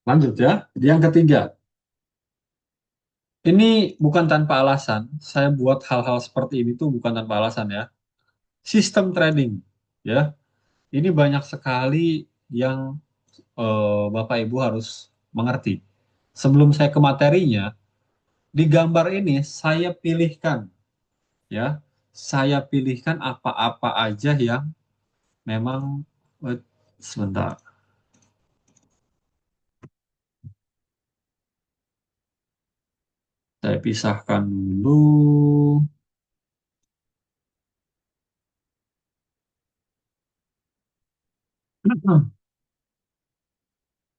Lanjut ya. Yang ketiga, ini bukan tanpa alasan. Saya buat hal-hal seperti ini tuh bukan tanpa alasan ya. Sistem trading, ya. Ini banyak sekali yang Bapak Ibu harus mengerti. Sebelum saya ke materinya, di gambar ini saya pilihkan, ya. Saya pilihkan apa-apa aja yang memang eh, sebentar. Saya pisahkan dulu.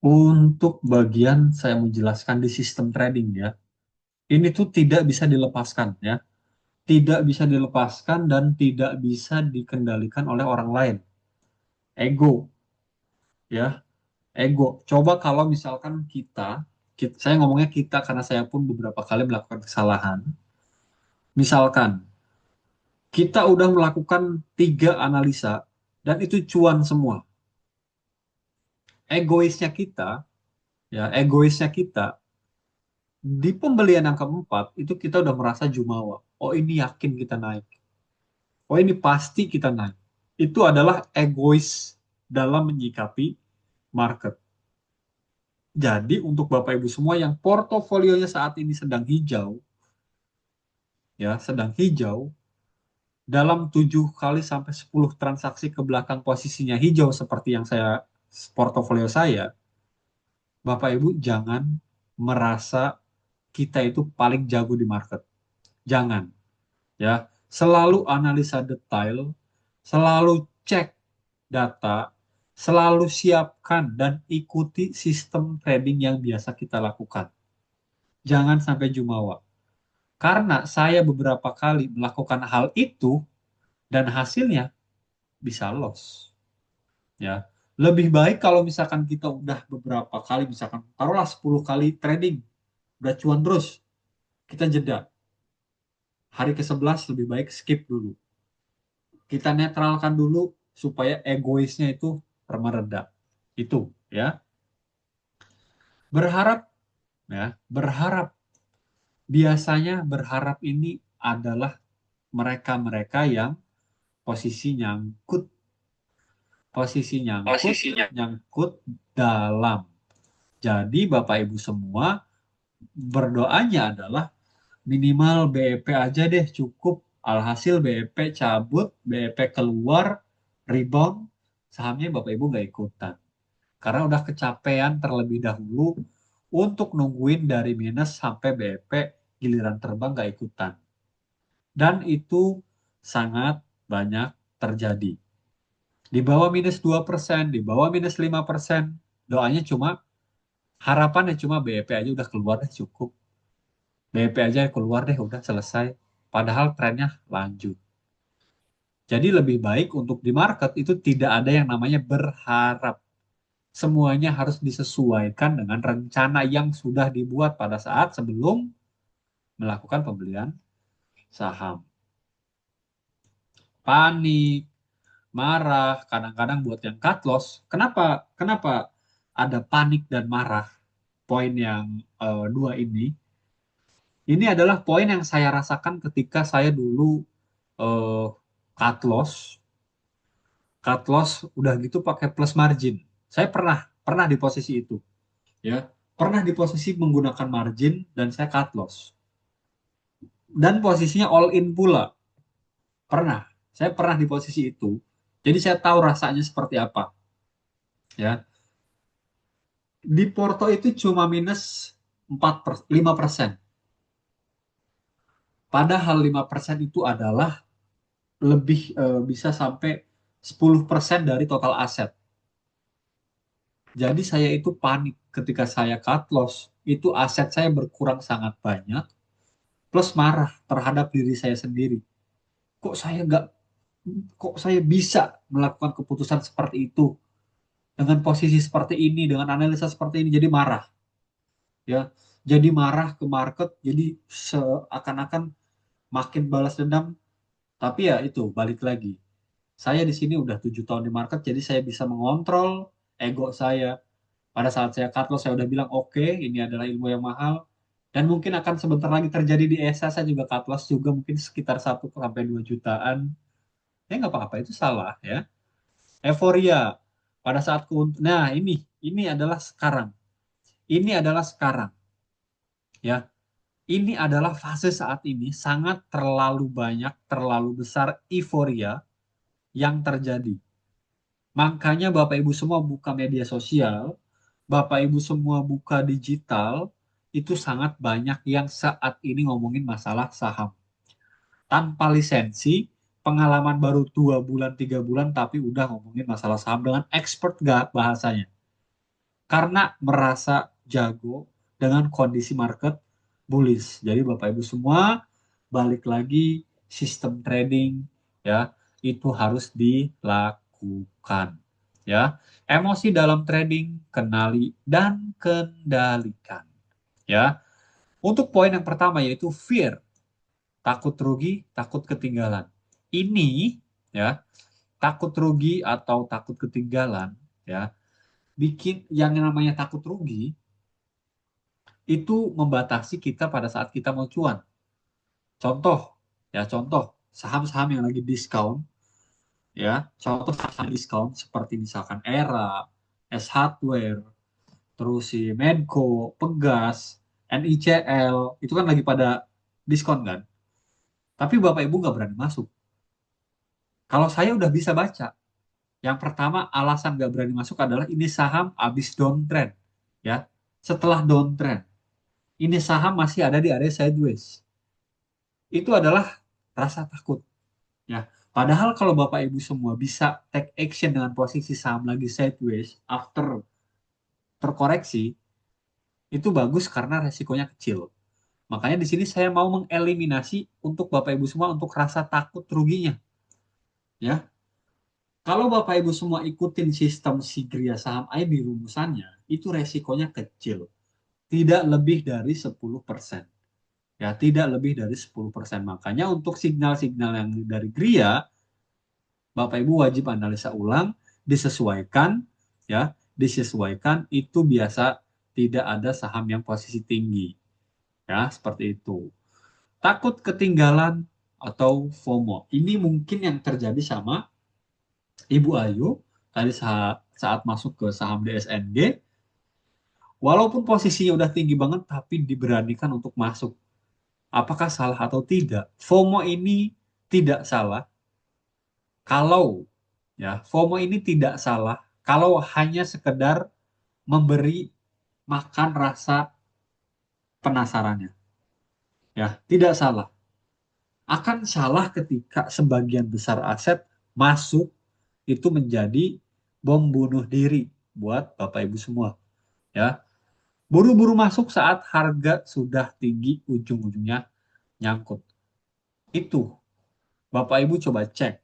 Untuk bagian saya menjelaskan di sistem trading ya, ini tuh tidak bisa dilepaskan ya, tidak bisa dilepaskan dan tidak bisa dikendalikan oleh orang lain. Ego ya, ego. Coba kalau misalkan saya ngomongnya kita karena saya pun beberapa kali melakukan kesalahan. Misalkan kita udah melakukan 3 analisa dan itu cuan semua. Egoisnya kita, ya egoisnya kita di pembelian yang keempat itu kita udah merasa jumawa. Oh ini yakin kita naik. Oh ini pasti kita naik. Itu adalah egois dalam menyikapi market. Jadi untuk Bapak Ibu semua yang portofolionya saat ini sedang hijau, ya sedang hijau, dalam 7 kali sampai 10 transaksi ke belakang posisinya hijau seperti yang portofolio saya, Bapak Ibu jangan merasa kita itu paling jago di market. Jangan. Ya, selalu analisa detail, selalu cek data, selalu siapkan dan ikuti sistem trading yang biasa kita lakukan. Jangan sampai jumawa. Karena saya beberapa kali melakukan hal itu dan hasilnya bisa loss. Ya, lebih baik kalau misalkan kita udah beberapa kali, misalkan taruhlah 10 kali trading, udah cuan terus, kita jeda. Hari ke-11 lebih baik skip dulu. Kita netralkan dulu supaya egoisnya itu mereda. Itu ya. Berharap berharap biasanya berharap ini adalah mereka-mereka yang posisi nyangkut, posisi nyangkut, Posisinya. nyangkut dalam. Jadi Bapak Ibu semua berdoanya adalah minimal BEP aja deh cukup. Alhasil BEP cabut, BEP keluar, rebound, sahamnya Bapak Ibu nggak ikutan. Karena udah kecapean terlebih dahulu untuk nungguin dari minus sampai BP giliran terbang nggak ikutan. Dan itu sangat banyak terjadi. Di bawah minus 2%, di bawah minus 5%, doanya cuma, harapannya cuma BP aja udah keluar deh cukup. BP aja keluar deh udah selesai. Padahal trennya lanjut. Jadi lebih baik untuk di market itu tidak ada yang namanya berharap. Semuanya harus disesuaikan dengan rencana yang sudah dibuat pada saat sebelum melakukan pembelian saham. Panik, marah, kadang-kadang buat yang cut loss. Kenapa? Kenapa ada panik dan marah? Poin yang dua ini adalah poin yang saya rasakan ketika saya dulu eh, cut loss, udah gitu pakai plus margin. Saya pernah pernah di posisi itu, ya. Pernah di posisi menggunakan margin dan saya cut loss. Dan posisinya all in pula. Pernah. Saya pernah di posisi itu. Jadi saya tahu rasanya seperti apa. Ya. Di Porto itu cuma minus 5%. Padahal 5% itu adalah lebih bisa sampai 10% dari total aset. Jadi saya itu panik ketika saya cut loss. Itu aset saya berkurang sangat banyak. Plus marah terhadap diri saya sendiri. Kok saya nggak, kok saya bisa melakukan keputusan seperti itu? Dengan posisi seperti ini, dengan analisa seperti ini, jadi marah, ya, jadi marah ke market, jadi seakan-akan makin balas dendam. Tapi ya itu balik lagi, saya di sini udah 7 tahun di market, jadi saya bisa mengontrol ego saya, Pada saat saya cut loss, saya udah bilang, oke, ini adalah ilmu yang mahal. Dan mungkin akan sebentar lagi terjadi di ESA, saya juga cut loss juga mungkin sekitar 1 sampai 2 jutaan. Ya nggak apa-apa, itu salah ya. Euforia. Pada saat nah ini adalah sekarang. Ini adalah sekarang. Ya, ini adalah fase saat ini sangat terlalu banyak, terlalu besar euforia yang terjadi. Makanya Bapak Ibu semua buka media sosial, Bapak Ibu semua buka digital, itu sangat banyak yang saat ini ngomongin masalah saham. Tanpa lisensi, pengalaman baru 2 bulan, 3 bulan, tapi udah ngomongin masalah saham dengan expert gak bahasanya. Karena merasa jago dengan kondisi market bullish. Jadi Bapak Ibu semua, balik lagi sistem trading ya, itu harus dilakukan ya. Emosi dalam trading kenali dan kendalikan ya. Untuk poin yang pertama yaitu fear, takut rugi, takut ketinggalan. Ini ya, takut rugi atau takut ketinggalan ya, bikin yang namanya takut rugi itu membatasi kita pada saat kita mau cuan. Contoh, contoh saham-saham yang lagi diskon, ya, contoh saham diskon seperti misalkan Era, S Hardware, terus si Medco, Pegas, NICL, itu kan lagi pada diskon kan. Tapi Bapak Ibu nggak berani masuk. Kalau saya udah bisa baca, yang pertama alasan nggak berani masuk adalah ini saham habis downtrend, ya. Setelah downtrend, ini saham masih ada di area sideways. Itu adalah rasa takut. Ya, padahal kalau Bapak Ibu semua bisa take action dengan posisi saham lagi sideways after terkoreksi, itu bagus karena resikonya kecil. Makanya di sini saya mau mengeliminasi untuk Bapak Ibu semua untuk rasa takut ruginya. Ya, kalau Bapak Ibu semua ikutin sistem Sigria saham ID rumusannya, itu resikonya kecil. Tidak lebih dari 10%. Ya, tidak lebih dari 10%. Makanya untuk signal-signal yang dari Gria, Bapak Ibu wajib analisa ulang, disesuaikan, ya, disesuaikan itu biasa tidak ada saham yang posisi tinggi, ya, seperti itu. Takut ketinggalan atau FOMO. Ini mungkin yang terjadi sama Ibu Ayu tadi saat masuk ke saham DSNG, walaupun posisinya udah tinggi banget, tapi diberanikan untuk masuk. Apakah salah atau tidak? FOMO ini tidak salah kalau FOMO ini tidak salah kalau hanya sekedar memberi makan rasa penasarannya. Ya, tidak salah. Akan salah ketika sebagian besar aset masuk itu menjadi bom bunuh diri buat Bapak Ibu semua. Ya, buru-buru masuk saat harga sudah tinggi, ujung-ujungnya nyangkut. Itu Bapak Ibu coba cek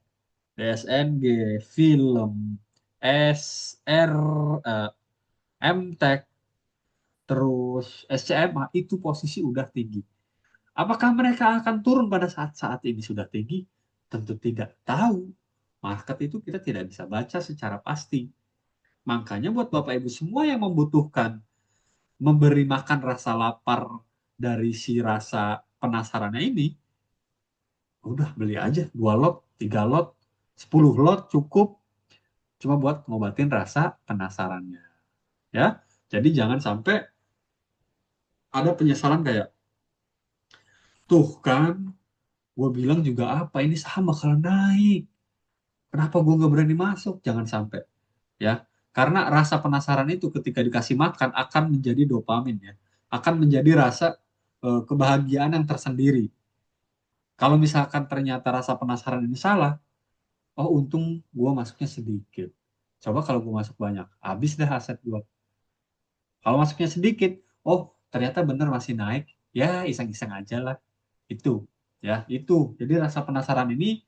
DSNG, film, SR, eh, MTEK, terus SCMA itu posisi udah tinggi. Apakah mereka akan turun pada saat-saat ini sudah tinggi? Tentu tidak tahu. Market itu kita tidak bisa baca secara pasti. Makanya buat Bapak Ibu semua yang membutuhkan memberi makan rasa lapar dari si rasa penasarannya ini, udah beli aja 2 lot, 3 lot, 10 lot cukup cuma buat ngobatin rasa penasarannya. Ya, jadi jangan sampai ada penyesalan kayak, tuh kan, gue bilang juga apa, ini saham bakalan naik. Kenapa gue nggak berani masuk? Jangan sampai. Ya, karena rasa penasaran itu ketika dikasih makan akan menjadi dopamin ya. Akan menjadi rasa kebahagiaan yang tersendiri. Kalau misalkan ternyata rasa penasaran ini salah, oh untung gue masuknya sedikit. Coba kalau gue masuk banyak, habis deh aset gue. Kalau masuknya sedikit, oh ternyata bener masih naik, ya iseng-iseng aja lah. Itu, itu. Jadi rasa penasaran ini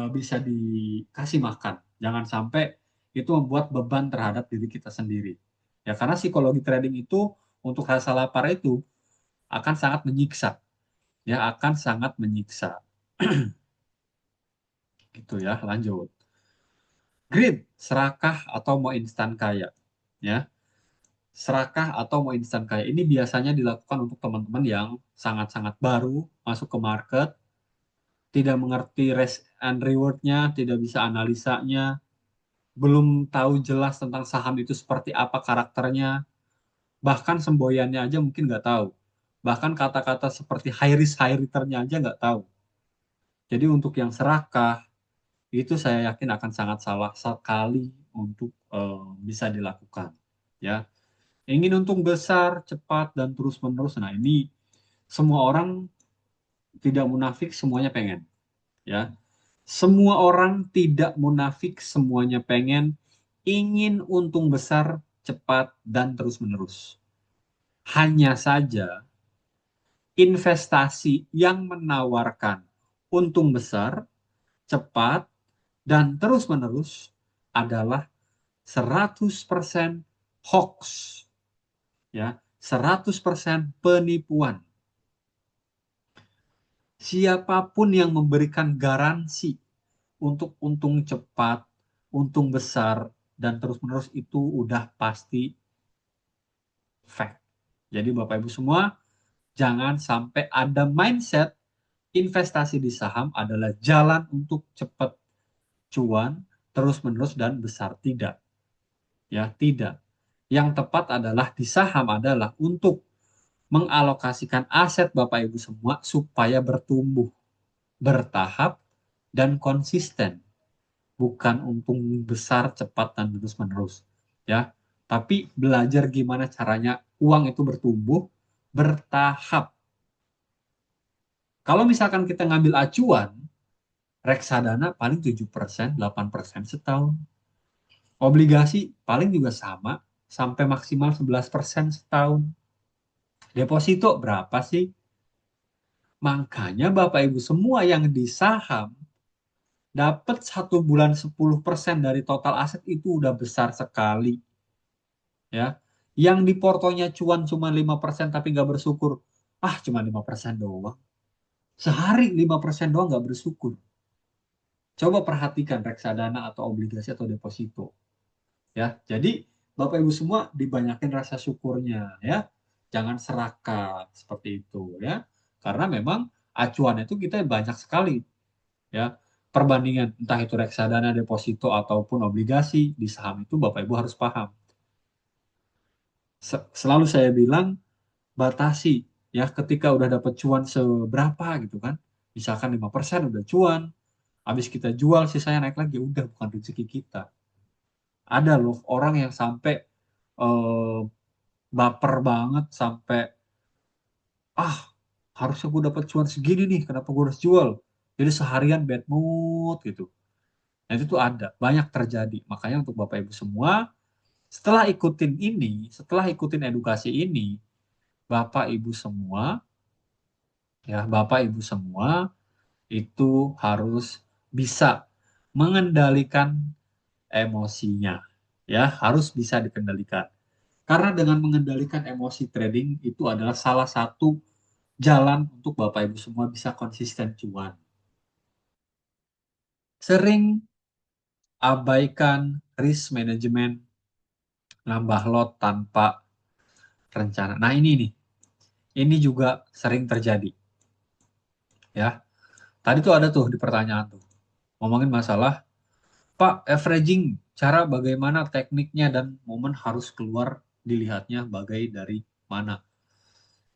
bisa dikasih makan. Jangan sampai itu membuat beban terhadap diri kita sendiri. Ya karena psikologi trading itu untuk rasa lapar itu akan sangat menyiksa. Ya akan sangat menyiksa. Gitu ya, lanjut. Greed, serakah atau mau instan kaya. Ya. serakah atau mau instan kaya. Ini biasanya dilakukan untuk teman-teman yang sangat-sangat baru masuk ke market, tidak mengerti risk and reward-nya, tidak bisa analisanya, belum tahu jelas tentang saham itu seperti apa karakternya, bahkan semboyannya aja mungkin nggak tahu. Bahkan kata-kata seperti high risk, high return-nya aja nggak tahu. Jadi untuk yang serakah, itu saya yakin akan sangat salah sekali untuk bisa dilakukan. Ya, ingin untung besar, cepat, dan terus-menerus. Nah, ini semua orang tidak munafik, semuanya pengen. Ya, semua orang tidak munafik, semuanya pengen, ingin untung besar, cepat, dan terus-menerus. Hanya saja investasi yang menawarkan untung besar, cepat, dan terus-menerus adalah 100% hoax, ya, 100% penipuan. Siapapun yang memberikan garansi untuk untung cepat, untung besar, dan terus-menerus itu udah pasti fact. Jadi Bapak Ibu semua, jangan sampai ada mindset investasi di saham adalah jalan untuk cepat cuan, terus-menerus, dan besar. Tidak. Ya, tidak. Yang tepat adalah di saham adalah untuk mengalokasikan aset Bapak Ibu semua supaya bertumbuh, bertahap, dan konsisten. Bukan untung besar, cepat, dan terus-menerus. Ya, tapi belajar gimana caranya uang itu bertumbuh, bertahap. Kalau misalkan kita ngambil acuan, reksadana paling 7%, 8% setahun. Obligasi paling juga sama, sampai maksimal 11% setahun. Deposito berapa sih? Makanya Bapak Ibu semua yang di saham dapat 1 bulan 10% dari total aset itu udah besar sekali. Ya, yang di portonya cuan cuma 5% tapi nggak bersyukur. Ah, cuma 5% doang. Sehari 5% doang nggak bersyukur. Coba perhatikan reksadana atau obligasi atau deposito. Ya, jadi Bapak Ibu semua dibanyakin rasa syukurnya ya. Jangan serakah seperti itu ya. Karena memang acuan itu kita banyak sekali ya. Perbandingan entah itu reksadana, deposito ataupun obligasi di saham itu Bapak Ibu harus paham. Selalu saya bilang batasi ya ketika udah dapat cuan seberapa gitu kan. Misalkan 5% udah cuan, habis kita jual sisanya naik lagi, udah bukan rezeki kita. Ada loh orang yang sampai eh, baper banget sampai ah harusnya gue dapat cuan segini nih, kenapa gue harus jual? Jadi seharian bad mood gitu. Nah itu tuh ada, banyak terjadi. Makanya untuk Bapak Ibu semua, setelah ikutin edukasi ini, Bapak Ibu semua, ya Bapak Ibu semua itu harus bisa mengendalikan emosinya. Ya, harus bisa dikendalikan. Karena dengan mengendalikan emosi trading itu adalah salah satu jalan untuk Bapak Ibu semua bisa konsisten cuan. Sering abaikan risk management, nambah lot tanpa rencana. Nah, ini nih. Ini juga sering terjadi, ya. Tadi tuh ada tuh di pertanyaan tuh. Ngomongin masalah, Pak, averaging, cara bagaimana tekniknya dan momen harus keluar dilihatnya bagai dari mana.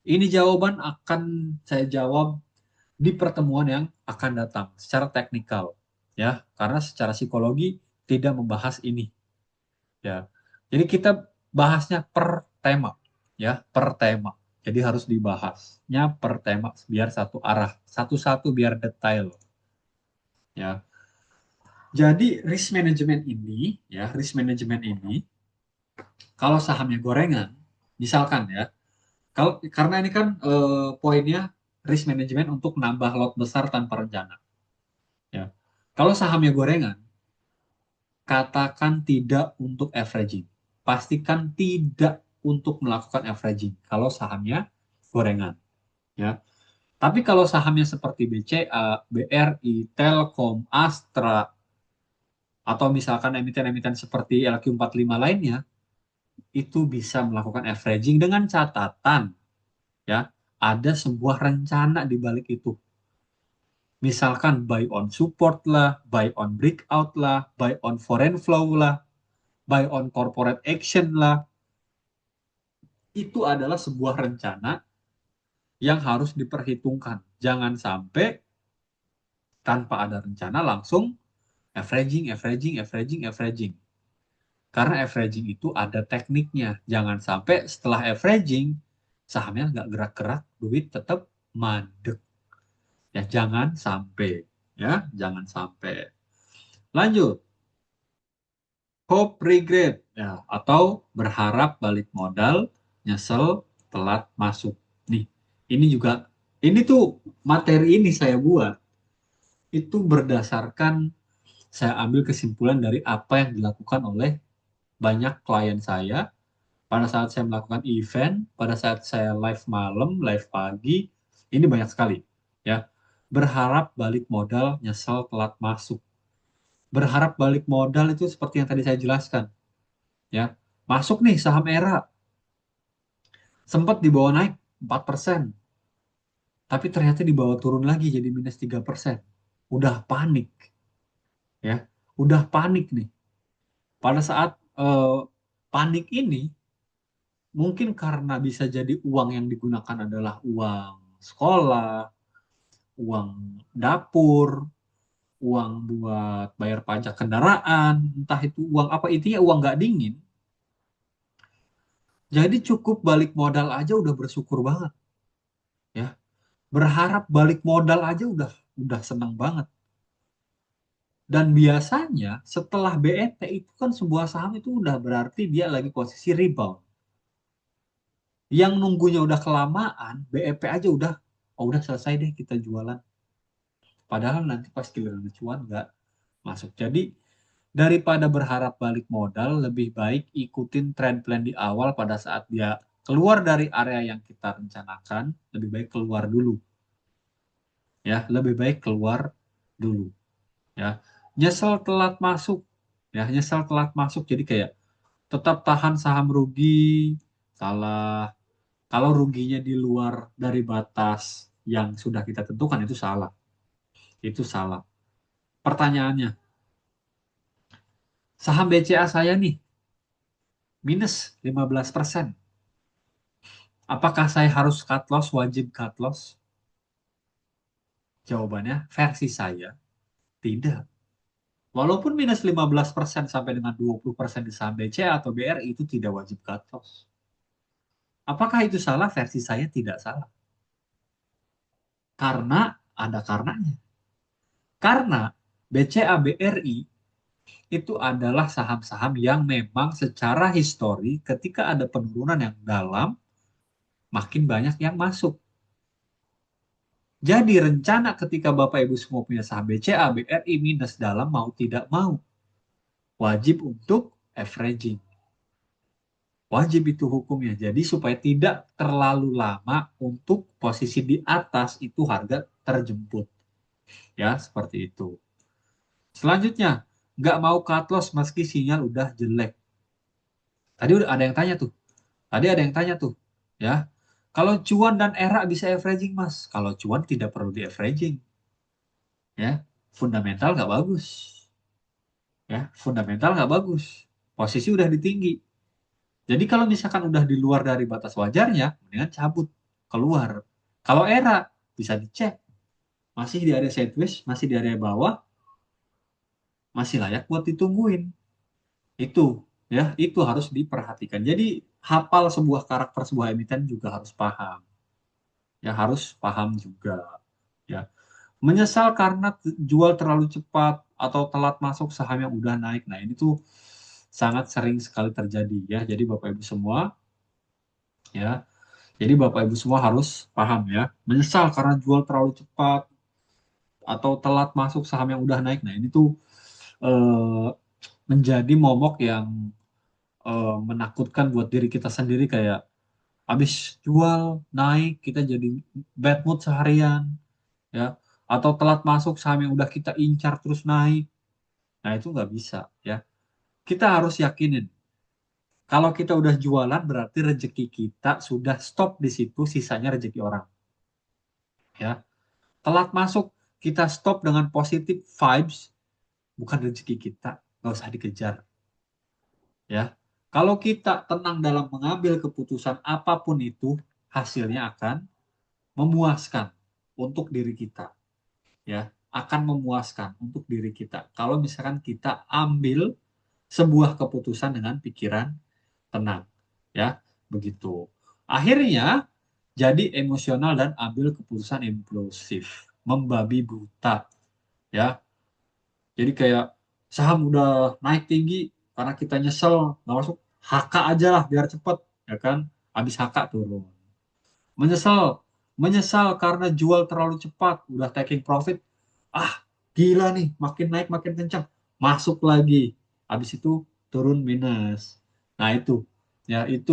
Ini jawaban akan saya jawab di pertemuan yang akan datang secara teknikal, ya, karena secara psikologi tidak membahas ini, ya. Jadi kita bahasnya per tema, ya, per tema. Jadi harus dibahasnya per tema biar satu arah, satu-satu biar detail, ya. Jadi risk management ini kalau sahamnya gorengan, misalkan ya, kalau karena ini kan poinnya risk management untuk nambah lot besar tanpa rencana. Ya. Kalau sahamnya gorengan, katakan tidak untuk averaging. Pastikan tidak untuk melakukan averaging kalau sahamnya gorengan. Ya. Tapi kalau sahamnya seperti BCA, BRI, Telkom, Astra, atau misalkan emiten-emiten seperti LQ45 lainnya, itu bisa melakukan averaging dengan catatan, ya, ada sebuah rencana di balik itu. Misalkan buy on support lah, buy on breakout lah, buy on foreign flow lah, buy on corporate action lah. Itu adalah sebuah rencana yang harus diperhitungkan. Jangan sampai tanpa ada rencana langsung averaging, averaging, averaging, averaging. Karena averaging itu ada tekniknya. Jangan sampai setelah averaging, sahamnya nggak gerak-gerak, duit tetap mandek. Ya, jangan sampai. Ya, jangan sampai. Lanjut. Hope regret. Ya, atau berharap balik modal, nyesel, telat masuk. Nih, ini juga, ini tuh materi ini saya buat. Itu berdasarkan saya ambil kesimpulan dari apa yang dilakukan oleh banyak klien saya pada saat saya melakukan event, pada saat saya live malam, live pagi, ini banyak sekali, ya. Berharap balik modal, nyesel telat masuk. Berharap balik modal itu seperti yang tadi saya jelaskan, ya. Masuk nih saham ERA, sempat dibawa naik 4%, tapi ternyata dibawa turun lagi jadi minus 3%. Udah panik, ya. Udah panik nih. Pada saat panik ini, mungkin karena bisa jadi uang yang digunakan adalah uang sekolah, uang dapur, uang buat bayar pajak kendaraan, entah itu uang apa, intinya uang nggak dingin. Jadi cukup balik modal aja udah bersyukur banget, ya. Berharap balik modal aja udah seneng banget. Dan biasanya setelah BET itu kan sebuah saham itu udah berarti dia lagi posisi rebound. Yang nunggunya udah kelamaan, BEP aja udah selesai deh kita jualan. Padahal nanti pas giliran cuan nggak masuk. Jadi daripada berharap balik modal, lebih baik ikutin trend plan di awal pada saat dia keluar dari area yang kita rencanakan, lebih baik keluar dulu. Ya, lebih baik keluar dulu. Ya, nyesel telat masuk. Ya, nyesel telat masuk. Jadi kayak tetap tahan saham rugi, salah. Kalau ruginya di luar dari batas yang sudah kita tentukan itu salah. Itu salah. Pertanyaannya, saham BCA saya nih minus 15%. Apakah saya harus cut loss, wajib cut loss? Jawabannya, versi saya, tidak. Walaupun minus 15% sampai dengan 20% di saham BCA atau BRI itu tidak wajib cut loss. Apakah itu salah? Versi saya tidak salah. Karena ada karenanya. Karena BCA BRI itu adalah saham-saham yang memang secara histori ketika ada penurunan yang dalam, makin banyak yang masuk. Jadi rencana ketika Bapak Ibu semua punya saham BCA, BRI minus dalam mau tidak mau, wajib untuk averaging. Wajib itu hukumnya. Jadi supaya tidak terlalu lama untuk posisi di atas itu harga terjemput. Ya, seperti itu. Selanjutnya, nggak mau cut loss meski sinyal udah jelek. Tadi udah ada yang tanya tuh. Tadi ada yang tanya tuh. Ya, kalau cuan dan era bisa averaging, Mas. Kalau cuan tidak perlu di averaging. Ya, fundamental nggak bagus. Ya, fundamental nggak bagus. Posisi udah di tinggi. Jadi kalau misalkan udah di luar dari batas wajarnya, mendingan cabut keluar. Kalau era bisa dicek, masih di area sideways, masih di area bawah, masih layak buat ditungguin. Itu, ya, itu harus diperhatikan. Jadi hafal sebuah karakter sebuah emiten juga harus paham. Ya, harus paham juga. Ya, menyesal karena jual terlalu cepat atau telat masuk saham yang udah naik. Nah, ini tuh sangat sering sekali terjadi, ya. Jadi Bapak Ibu semua, ya. Jadi Bapak Ibu semua harus paham, ya. Menyesal karena jual terlalu cepat atau telat masuk saham yang udah naik. Nah, ini tuh eh, menjadi momok yang menakutkan buat diri kita sendiri, kayak habis jual naik kita jadi bad mood seharian, ya. Atau telat masuk saham yang udah kita incar terus naik. Nah, itu nggak bisa, ya. Kita harus yakinin Kalau kita udah jualan berarti rezeki kita sudah stop di situ, sisanya rezeki orang. Ya, telat masuk kita stop dengan positive vibes, bukan rezeki kita, nggak usah dikejar. Ya, kalau kita tenang dalam mengambil keputusan apapun itu, hasilnya akan memuaskan untuk diri kita. Ya, akan memuaskan untuk diri kita. Kalau misalkan kita ambil sebuah keputusan dengan pikiran tenang, ya, begitu. Akhirnya jadi emosional dan ambil keputusan impulsif, membabi buta, ya. Jadi kayak saham udah naik tinggi karena kita nyesel nggak masuk, HK aja lah biar cepet, ya kan? Habis HK turun. Menyesal, menyesal karena jual terlalu cepat, udah taking profit. Ah, gila nih, makin naik makin kencang, masuk lagi. Habis itu turun minus. Nah, itu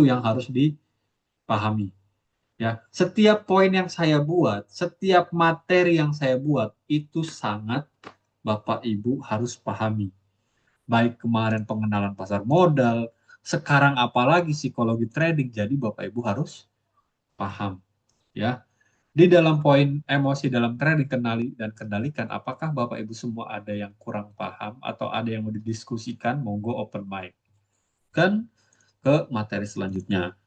yang harus dipahami. Ya, setiap poin yang saya buat, setiap materi yang saya buat itu sangat Bapak Ibu harus pahami. Baik kemarin pengenalan pasar modal, sekarang apalagi psikologi trading. Jadi Bapak Ibu harus paham, ya. Di dalam poin emosi dalam trading, kenali dan kendalikan, apakah Bapak Ibu semua ada yang kurang paham atau ada yang mau didiskusikan, monggo open mic. Kan ke materi selanjutnya.